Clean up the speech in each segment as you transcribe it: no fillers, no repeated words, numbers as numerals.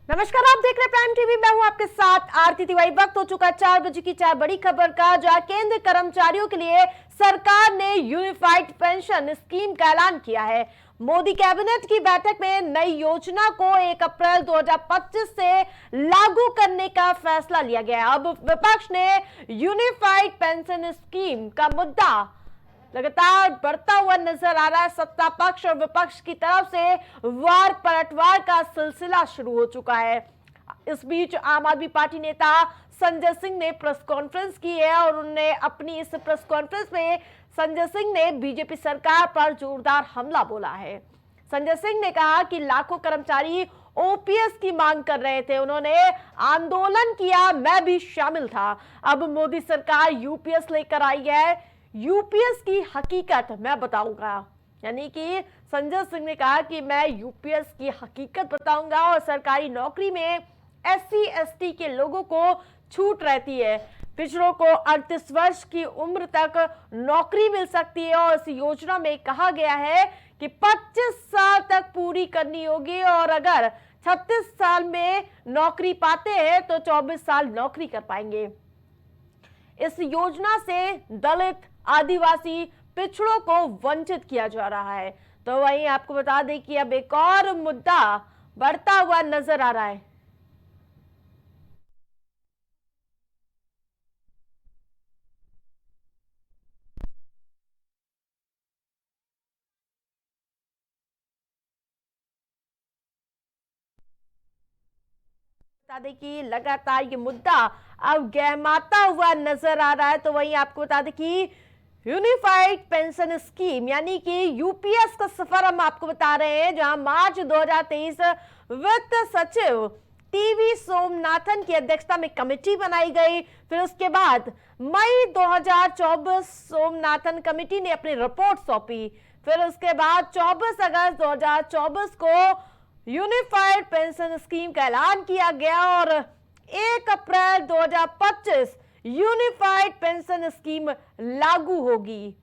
नमस्कार, आप देख रहे हैं प्राइम टीवी। मैं हूं आपके साथ आरती तिवारी। वक्त हो चुका 4 बजे की 4 बड़ी खबर का, जहां केंद्र कर्मचारियों के लिए सरकार ने यूनिफाइड पेंशन स्कीम का ऐलान किया है। मोदी कैबिनेट की बैठक में नई योजना को 1 अप्रैल 2025 से लागू करने का फैसला लिया गया। अब विपक्ष ने यूनिफाइड पेंशन स्कीम का मुद्दा लगातार बढ़ता हुआ नजर आ रहा है। सत्ता पक्ष और विपक्ष की तरफ से वार पलटवार का सिलसिला शुरू हो चुका है। इस बीच आम आदमी पार्टी नेता संजय सिंह ने प्रेस कॉन्फ्रेंस की है और उन्होंने अपनी इस प्रेस कॉन्फ्रेंस में संजय सिंह ने बीजेपी सरकार पर जोरदार हमला बोला है। संजय सिंह ने कहा कि लाखों कर्मचारी ओपीएस की मांग कर रहे थे, उन्होंने आंदोलन किया, मैं भी शामिल था। अब मोदी सरकार यूपीएस लेकर आई है, यूपीएस की हकीकत मैं बताऊंगा। यानी कि संजय सिंह ने कहा कि मैं यूपीएस की हकीकत बताऊंगा और सरकारी नौकरी में एससी एसटी के लोगों को छूट रहती है। पिछड़ों को 38 वर्ष की उम्र तक नौकरी मिल सकती है और इस योजना में कहा गया है कि 25 साल तक पूरी करनी होगी और अगर 36 साल में नौकरी पाते हैं तो 24 साल नौकरी कर पाएंगे। इस योजना से दलित, आदिवासी, पिछड़ों को वंचित किया जा रहा है। तो वहीं आपको बता दें कि अब एक और मुद्दा बढ़ता हुआ नजर आ रहा है। बता दें कि लगातार ये मुद्दा अब गहमाता हुआ नजर आ रहा है। तो वहीं आपको बता दें कि यूनिफाइड पेंशन स्कीम यानी कि यूपीएस का सफर हम आपको बता रहे हैं, जहां मार्च 2023 वित्त सचिव टीवी सोमनाथन की अध्यक्षता में कमेटी बनाई गई। फिर उसके बाद मई 2024 सोमनाथन कमेटी ने अपनी रिपोर्ट सौंपी। फिर उसके बाद 24 अगस्त 2024 को यूनिफाइड पेंशन स्कीम का ऐलान किया गया और 1 अप्रैल 2025 यूनिफाइड पेंशन स्कीम लागू होगी।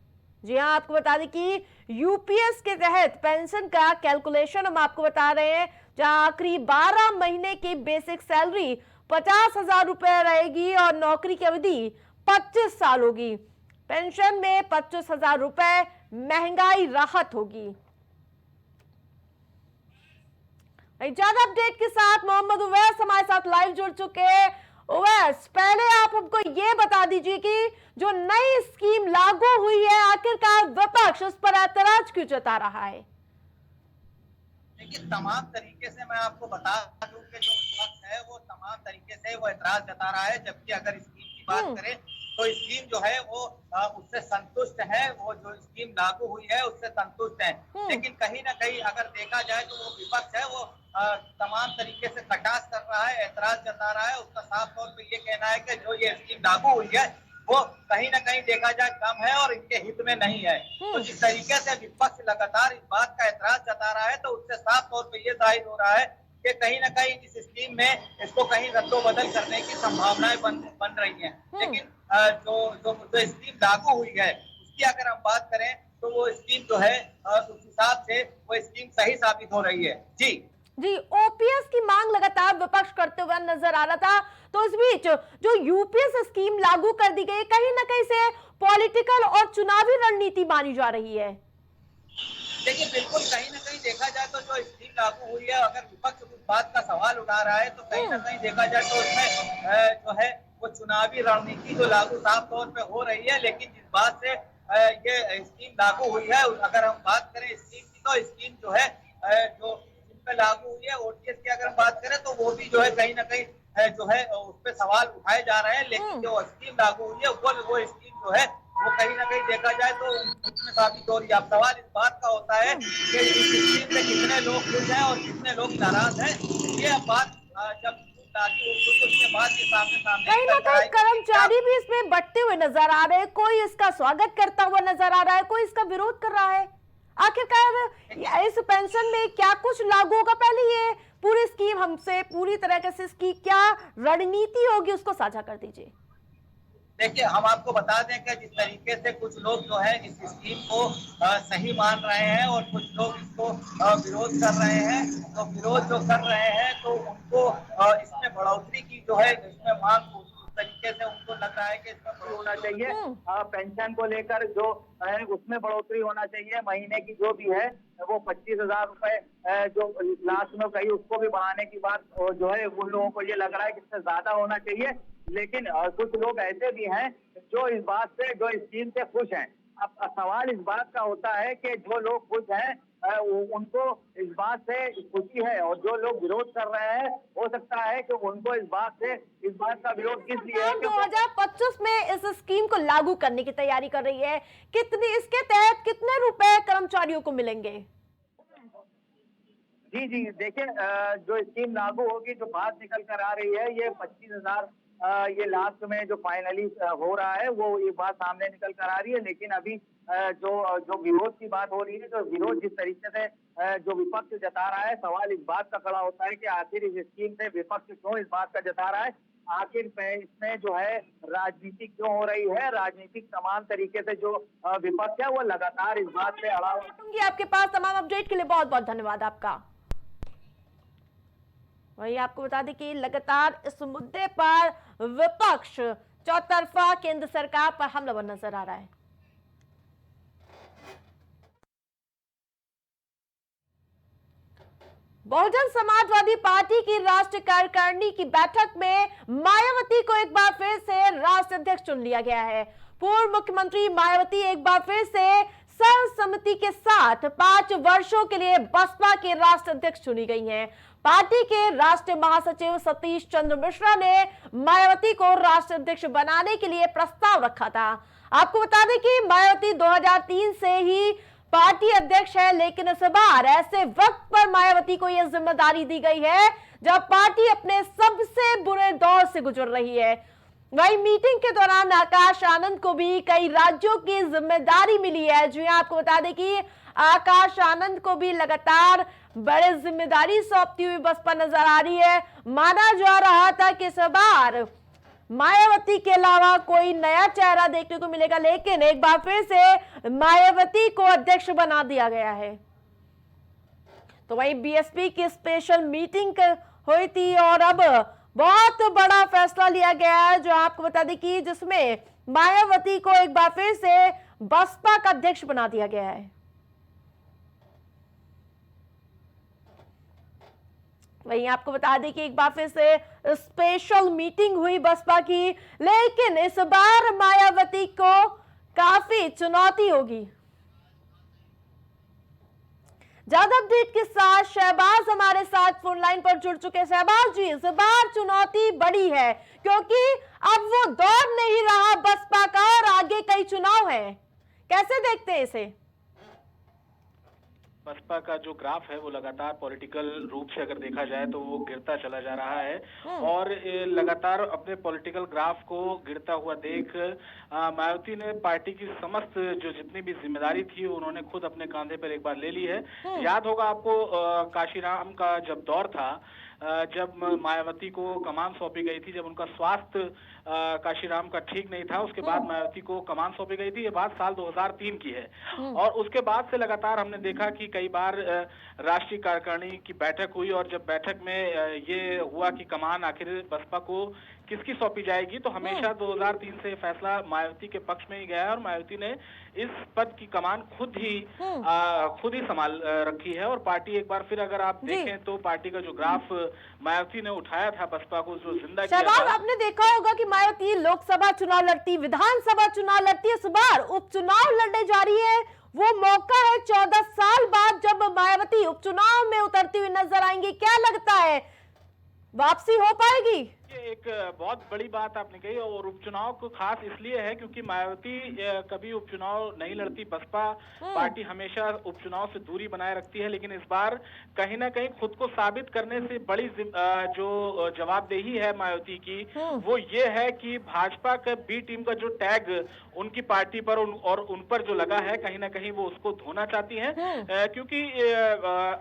जी हां, आपको बता दें कि यूपीएस के तहत पेंशन का कैलकुलेशन हम आपको बता रहे हैं, जहां आखिरी 12 महीने की बेसिक सैलरी 50,000 रुपए रहेगी और नौकरी की अवधि 25 साल होगी। पेंशन में 25,000 रुपए महंगाई राहत होगी। ज्यादा अपडेट के साथ मोहम्मद उवैस हमारे साथ लाइव जुड़ चुके हैं। उवैस, पहले आप हमको ये बता दीजिए कि जो नई स्कीम लागू हुई है, आखिरकार विपक्ष उस पर ऐतराज क्यों जता रहा है? देखिए, तमाम तरीके से मैं आपको बता दूं कि जो विपक्ष है वो तमाम तरीके से वो ऐतराज जता रहा है। जबकि अगर स्कीम की बात करें तो स्कीम जो है वो उससे संतुष्ट है, वो जो स्कीम लागू हुई है उससे संतुष्ट है। लेकिन कहीं ना कहीं अगर देखा जाए तो वो विपक्ष है वो तमाम तरीके से कटाक्ष कर रहा है, ऐतराज जता रहा है। उसका साफ तौर पर ये कहना है कि जो ये स्कीम लागू हुई है वो कहीं ना कहीं देखा जाए कम है और इनके हित में नहीं है। तो जिस तरीके से विपक्ष लगातार इस बात का ऐतराज जता रहा है तो उससे साफ तौर पर यह जाहिर हो रहा है कि कहीं ना कहीं इस स्कीम में इसको कहीं रद्दोबदल करने की संभावनाएं बन रही हैं। लेकिन जो जो जो स्कीम लागू हुई है उसकी अगर हम बात करें तो वो स्कीम जो है उस हिसाब से वो स्कीम सही साबित हो रही है। जी जी, ओपीएस की मांग लगातार विपक्ष करते हुए नजर आ रहा था। तो इस बीच जो यूपीएस स्कीम लागू कर दी गई, कहीं ना कहीं से पॉलिटिकल और चुनावी रणनीति मानी जा रही है। देखिए, बिल्कुल कहीं ना कहीं देखा जाए तो जो स्कीम लागू हुई है, अगर विपक्ष उस बात का सवाल उठा रहा है तो कहीं ना कहीं देखा जाए तो उसमें जो है वो चुनावी रणनीति जो लागू साफ तौर पे हो रही है। लेकिन जिस बात से ये स्कीम लागू हुई है, अगर हम बात करें स्कीम की तो स्कीम जो है जो पे लागू हुई है ओटीएस की अगर हम बात करें तो वो भी जो है कहीं ना कहीं जो है उस पर सवाल उठाए जा रहे हैं। लेकिन जो स्कीम लागू हुई है वो स्कीम जो है वो कहीं ना कहीं देखा जाए तो उसमें साबित हो रही है। अब सवाल इस बात का होता है कि इस स्कीम से कितने लोग खुश हैं और कितने लोग नाराज हैं। ये अब बात जब लागू होगी तो उसके बाद ये सामने सामने कहीं ना कहीं कर्मचारी भी इसमें बढ़ते हुए नजर आ रहे हैं, कोई इसका स्वागत करता हुआ नजर आ रहा है, कोई इसका विरोध कर रहा है। आखिरकार इस पेंशन में क्या कुछ लागू होगा? पहले ये पूरी स्कीम हमसे पूरी तरीके से इसकी क्या रणनीति होगी उसको साझा कर दीजिए। देखिए, हम आपको बता दें कि जिस तरीके से कुछ लोग जो है इस स्कीम को सही मान रहे हैं और कुछ लोग इसको विरोध कर रहे हैं, तो विरोध जो कर रहे हैं तो उनको इसमें बढ़ोतरी की जो है इसमें मांग उस तरीके से उनको लग रहा है कि इसमें बढ़ोतरी होना चाहिए। पेंशन को लेकर जो है उसमें बढ़ोतरी होना चाहिए, महीने की जो भी है वो 25,000 रुपए जो लास्ट में कही उसको भी बढ़ाने की बात जो है वो लोगों को ये लग रहा है कि इससे ज्यादा होना चाहिए। लेकिन कुछ लोग ऐसे भी हैं जो इस बात से, जो स्कीम से खुश हैं। अब सवाल इस बात का होता है कि जो लोग खुश हैं उनको इस बात से खुशी है, और जो लोग विरोध कर रहे हैं हो सकता है कि उनको इस बात का विरोध किस लिए है कि 2025 में इस स्कीम को लागू करने की तैयारी कर रही है। इसके तहत कितने रुपए कर्मचारियों को मिलेंगे? जी देखिए, जो स्कीम लागू होगी, जो बात निकल कर आ रही है, ये 25,000 ये लास्ट में जो फाइनली हो रहा है वो ये बात सामने निकल कर आ रही है। लेकिन अभी जो विरोध की बात हो रही है, जो विरोध जिस तरीके से जो विपक्ष जता रहा है, सवाल इस बात का खड़ा होता है कि आखिर इस स्कीम से विपक्ष क्यों इस बात का जता रहा है, आखिर इसमें जो है राजनीति क्यों हो रही है। राजनीतिक तमाम तरीके से जो विपक्ष है वो लगातार इस बात से अड़ा हुआ। आपके पास तमाम अपडेट के लिए बहुत बहुत धन्यवाद आपका। वही आपको बता दें कि लगातार इस मुद्दे पर विपक्ष चौतरफा केंद्र सरकार पर हमलावर नजर आ रहा है। बहुजन समाजवादी पार्टी की राष्ट्रीय कार्यकारिणी की बैठक में मायावती को एक बार फिर से राष्ट्रीय अध्यक्ष चुन लिया गया है। पूर्व मुख्यमंत्री मायावती एक बार फिर से सर्वसम्मति के साथ 5 वर्षों के लिए बसपा के राष्ट्रीय अध्यक्ष चुनी गई हैं। पार्टी के राष्ट्रीय महासचिव सतीश चंद्र मिश्रा ने मायावती को राष्ट्रीय अध्यक्ष बनाने के लिए प्रस्ताव रखा था। आपको बता दें कि मायावती 2003 से ही पार्टी अध्यक्ष है, लेकिन इस बार ऐसे वक्त पर मायावती को यह जिम्मेदारी दी गई है जब पार्टी अपने सबसे बुरे दौर से गुजर रही है। वही मीटिंग के दौरान आकाश आनंद को भी कई राज्यों की जिम्मेदारी मिली है। जी हां, आपको बता दें कि आकाश आनंद को भी लगातार बड़े जिम्मेदारी सौंपती हुई बसपा नजर आ रही है। माना जा रहा था कि इस बार मायावती के अलावा कोई नया चेहरा देखने को मिलेगा, लेकिन एक बार फिर से मायावती को अध्यक्ष बना दिया गया है। तो वही बीएसपी की स्पेशल मीटिंग हुई थी और अब बहुत बड़ा फैसला लिया गया है, जो आपको बता दें कि जिसमें मायावती को एक बार फिर से बसपा का अध्यक्ष बना दिया गया है। वहीं आपको बता दें कि एक बार फिर से स्पेशल मीटिंग हुई बसपा की, लेकिन इस बार मायावती को काफी चुनौती होगी। ज्यादा अपडेट के साथ शहबाज हमारे साथ फोन लाइन पर जुड़ चुके हैं। शहबाज जी, इस बार चुनौती बड़ी है क्योंकि अब वो दौर नहीं रहा बसपा का और आगे कई चुनाव हैं। कैसे देखते हैं इसे? बसपा का जो ग्राफ है वो लगातार पॉलिटिकल रूप से अगर देखा जाए तो वो गिरता चला जा रहा है और लगातार अपने पॉलिटिकल ग्राफ को गिरता हुआ देख मायावती ने पार्टी की समस्त जो जितनी भी जिम्मेदारी थी उन्होंने खुद अपने कांधे पर एक बार ले ली है। याद होगा आपको काशीराम का जब दौर था, जब मायावती को कमान सौंपी गई थी, जब उनका स्वास्थ्य काशीराम का ठीक नहीं था, उसके बाद मायावती को कमान सौंपी गई थी। ये बात साल 2003 की है और उसके बाद से लगातार हमने देखा कि कई बार राष्ट्रीय कार्यकारिणी की बैठक हुई और जब बैठक में ये हुआ कि कमान आखिर बसपा को किसकी सौंपी जाएगी, तो हमेशा 2003 से फैसला मायावती के पक्ष में ही गया है और मायावती ने इस पद की कमान खुद ही संभाल रखी है। और पार्टी एक बार फिर अगर आप देखें तो पार्टी का जो ग्राफ मायावती ने उठाया था बसपा को जो जिंदा किया था। आपने देखा होगा कि मायावती लोकसभा चुनाव लड़ती, विधानसभा चुनाव लड़ती, इस बार उपचुनाव लड़ने जा रही है। वो मौका है 14 साल बाद जब मायावती उपचुनाव में उतरती हुई नजर आएंगी। क्या लगता है, वापसी हो पाएगी? एक बहुत बड़ी बात आपने कही और उपचुनाव को खास इसलिए है क्योंकि मायावती कभी उपचुनाव नहीं लड़ती। बसपा पार्टी हमेशा उपचुनाव से दूरी बनाए रखती है, लेकिन इस बार कहीं ना कहीं खुद को साबित करने से बड़ी जो जवाबदेही है मायावती की वो ये है कि भाजपा का बी टीम का जो टैग उनकी पार्टी पर और उन पर जो लगा है, कहीं ना कहीं वो उसको धोना चाहती है। क्योंकि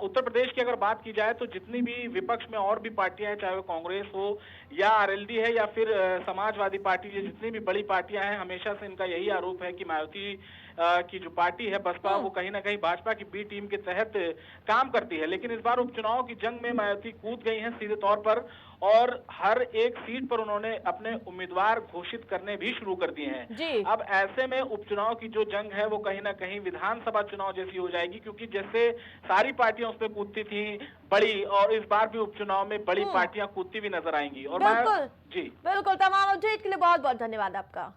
उत्तर प्रदेश की अगर बात की जाए तो जितनी भी विपक्ष में और भी पार्टियां हैं, चाहे वो कांग्रेस हो या आरएलडी है या फिर समाजवादी पार्टी, ये जितनी भी बड़ी पार्टियां हैं, हमेशा से इनका यही आरोप है कि मायावती की जो पार्टी है बसपा, वो कहीं ना कहीं भाजपा की बी टीम के तहत काम करती है। लेकिन इस बार उपचुनाव की जंग में मायावती कूद गई हैं सीधे तौर पर, और हर एक सीट पर उन्होंने अपने उम्मीदवार घोषित करने भी शुरू कर दिए हैं। अब ऐसे में उपचुनाव की जो जंग है वो कहीं ना कहीं विधानसभा चुनाव जैसी हो जाएगी, क्योंकि जैसे सारी पार्टियां उसमें कूदती थी बड़ी, और इस बार भी उपचुनाव में बड़ी पार्टियां कूदती भी नजर आएंगी। और बिल्कुल जी बिल्कुल, तमाम अपडेट के लिए बहुत बहुत धन्यवाद आपका।